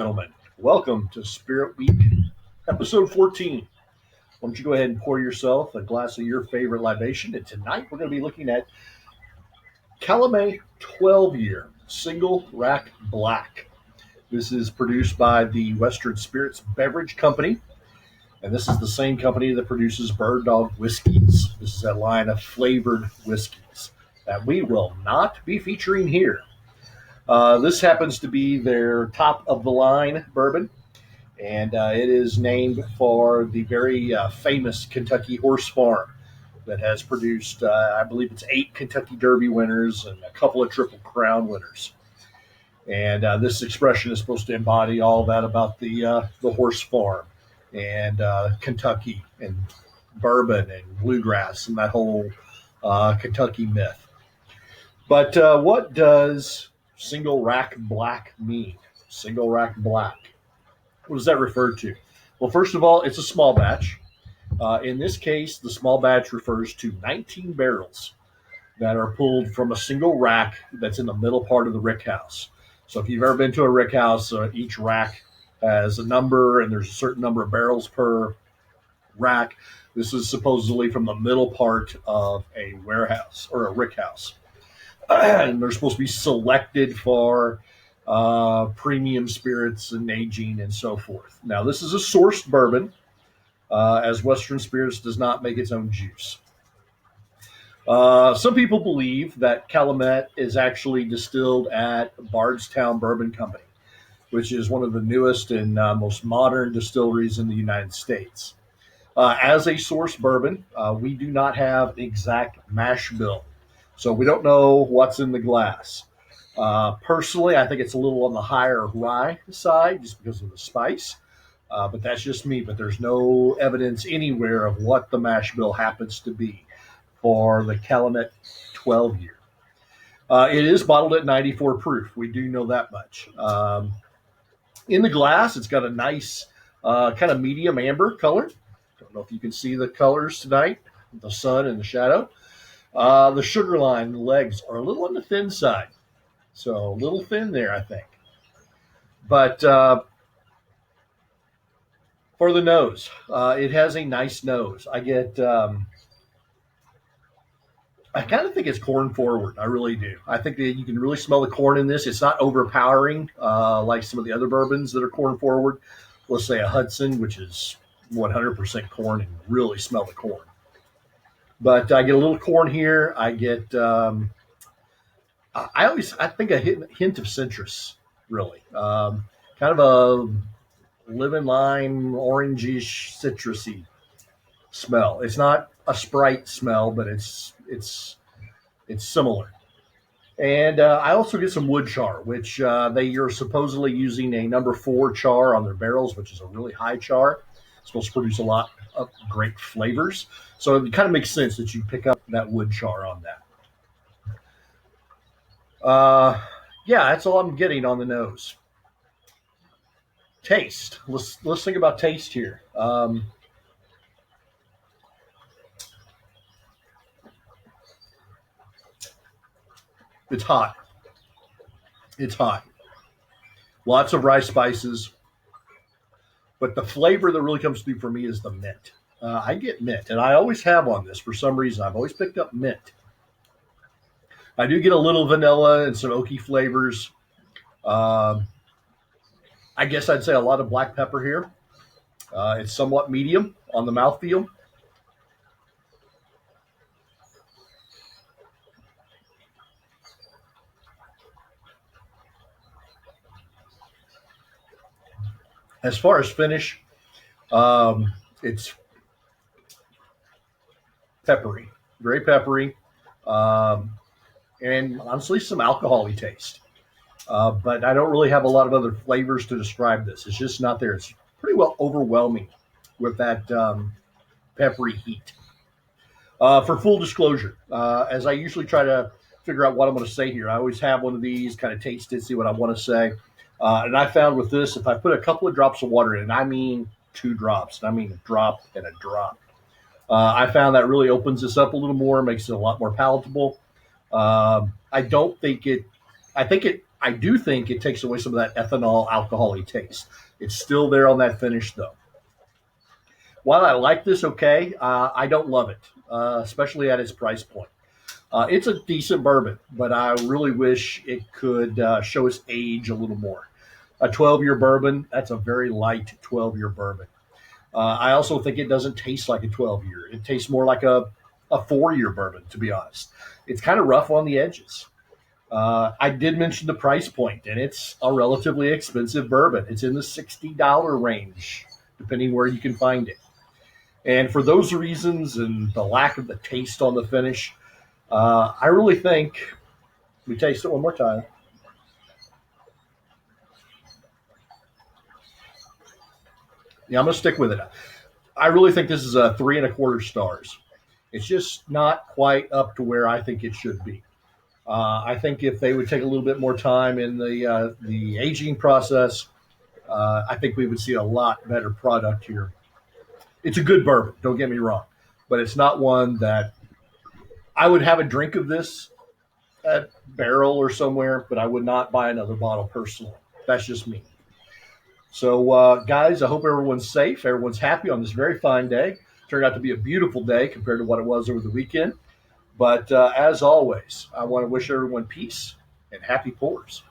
Gentlemen, welcome to Spirit Week, episode 14. Why don't you go ahead and pour yourself a glass of your favorite libation? And tonight we're going to be looking at Calumet 12 year single rack black. This is produced by the Western Spirits Beverage Company, and this is the same company that produces Bird Dog Whiskeys. This is a line of flavored whiskeys that we will not be featuring here. This happens to be their top of the line bourbon, and it is named for the very famous Kentucky horse farm that has produced, I believe it's 8 Kentucky Derby winners and a couple of Triple Crown winners. And this expression is supposed to embody all that about the horse farm and Kentucky and bourbon and bluegrass and that whole Kentucky myth. But what does single rack black mean? Single rack black. What does that refer to? Well, first of all, it's a small batch. In this case, the small batch refers to 19 barrels that are pulled from a single rack that's in the middle part of the rick house. So if you've ever been to a rick house, each rack has a number and there's a certain number of barrels per rack. This is supposedly from the middle part of a warehouse or a rick house. And they're supposed to be selected for premium spirits and aging and so forth. Now, this is a sourced bourbon, as Western Spirits does not make its own juice. Some people believe that Calumet is actually distilled at Bardstown Bourbon Company, which is one of the newest and most modern distilleries in the United States. As a source bourbon, we do not have an exact mash bill. So we don't know what's in the glass. Personally, I think it's a little on the higher rye side just because of the spice. But that's just me. But there's no evidence anywhere of what the mash bill happens to be for the Calumet 12 year. It is bottled at 94 proof. We do know that much. In the glass, it's got a nice kind of medium amber color. Don't know if you can see the colors tonight, the sun and the shadow. The sugar line, the legs are a little on the thin side. So a little thin there, I think. But for the nose, it has a nice nose. I kind of think it's corn forward. I really do. I think that you can really smell the corn in this. It's not overpowering like some of the other bourbons that are corn forward. Let's say a Hudson, which is 100% corn, and really smell the corn. But I get a little corn here. I get, I think a hint of citrus, really. Kind of a lemon, lime, orangish, citrusy smell. It's not a Sprite smell, but it's similar. And I also get some wood char, which they are supposedly using a number 4 char on their barrels, which is a really high char. It's supposed to produce a lot of great flavors. So it kind of makes sense that you pick up that wood char on that. Yeah, that's all I'm getting on the nose. Taste. Let's think about taste here. It's hot. It's hot. Lots of rice spices. But the flavor that really comes through for me is the mint. I get mint, and I always have on this for some reason. I've always picked up mint. I do get a little vanilla and some oaky flavors. I guess I'd say a lot of black pepper here. It's somewhat medium on the mouthfeel. As far as finish, it's peppery, very peppery, and honestly, some alcohol-y taste. But I don't really have a lot of other flavors to describe this. It's just not there. It's pretty well overwhelming with that peppery heat. For full disclosure, as I usually try to figure out what I'm going to say here, I always have one of these, kind of taste it, see what I want to say. And I found with this, if I put a couple of drops of water in, and I mean 2 drops, and I mean a drop and a drop, I found that really opens this up a little more, makes it a lot more palatable. I don't think it, I think it I do think it takes away some of that ethanol alcoholic taste. It's still there on that finish, though. While I like this, okay, I don't love it, especially at its price point. It's a decent bourbon, but I really wish it could show its age a little more. A 12-year bourbon, that's a very light 12-year bourbon. I also think it doesn't taste like a 12-year. It tastes more like a 4-year bourbon, to be honest. It's kind of rough on the edges. I did mention the price point, and it's a relatively expensive bourbon. It's in the $60 range, depending where you can find it. And for those reasons and the lack of the taste on the finish, I really think we taste it one more time. Yeah, I'm going to stick with it. I really think this is a 3.25 stars. It's just not quite up to where I think it should be. I think if they would take a little bit more time in the aging process, I think we would see a lot better product here. It's a good bourbon, don't get me wrong, but it's not one that I would have a drink of this at Barrel or somewhere, but I would not buy another bottle personally. That's just me. So, guys, I hope everyone's safe. Everyone's happy on this very fine day. Turned out to be a beautiful day compared to what it was over the weekend. But as always, I want to wish everyone peace and happy pours.